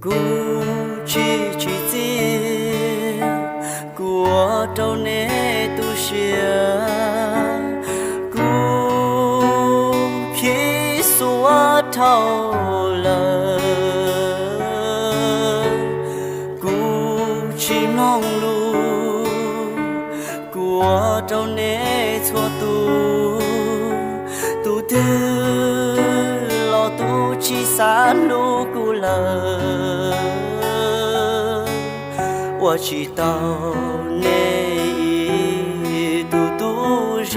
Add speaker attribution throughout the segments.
Speaker 1: Cú chỉ riêng của đâu nè tu xia cú khi xóa thâu lời cú chỉ mong lu của đâu nè xóa tu tư lo tu chỉ san lu cú lời 我知道你独独上，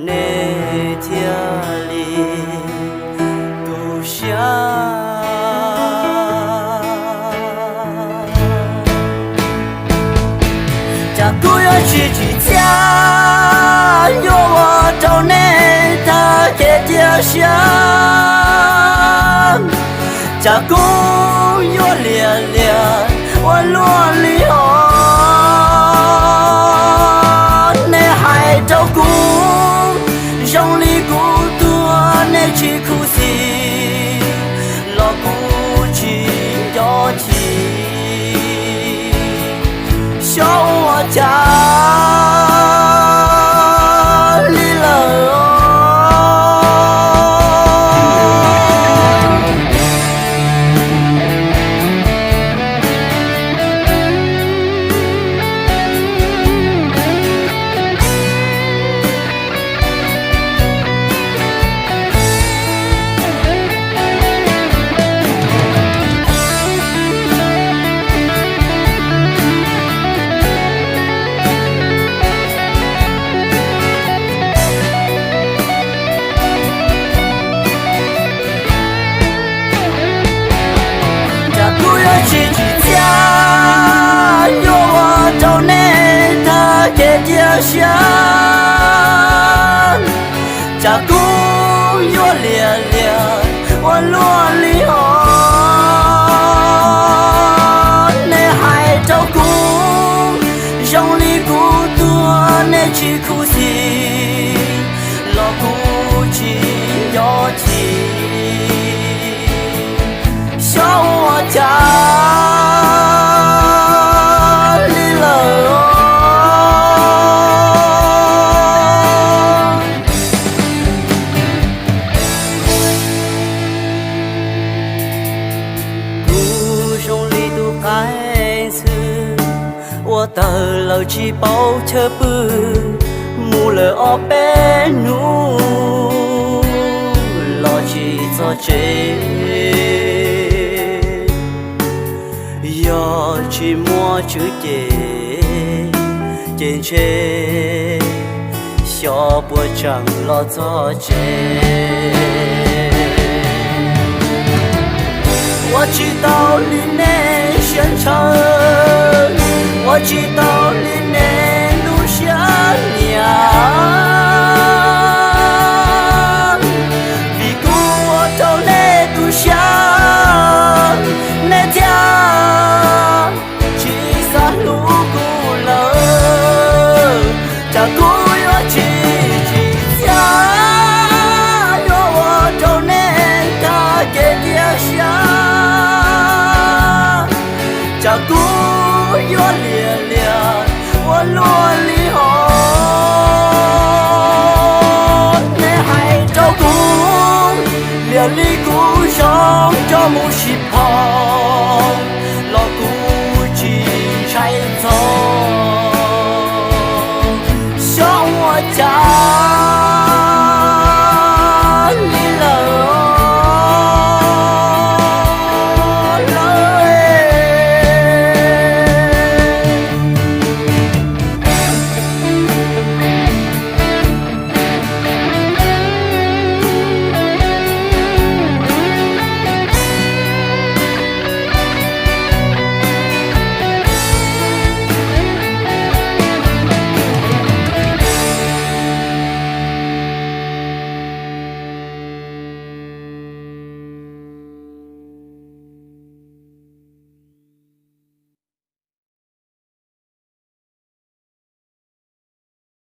Speaker 1: 那天里独下，这古要去家，有我找你他给家乡。 cha cô yo lia lia wa lo li ho ne hai trâu cú trong li cú tua ne chỉ cú si lo cú chỉ cho chỉ cho cha乡，家姑yo lia lia， 我落里哦，那海照顾，用力孤独那去苦心，老古今要听，小我家。 我到老去包车不，木了ở bên núi， 老去做这，要去摸出的，坚持小波长老做这。 我知道你内现场，我知道你内路下娘。比古我走内路下，那家去山路古了，家古要去家，若我走内他给家乡。 家姑yo lia lia， 我落里后，那海照顾，连里古上叫木西旁，老古今柴。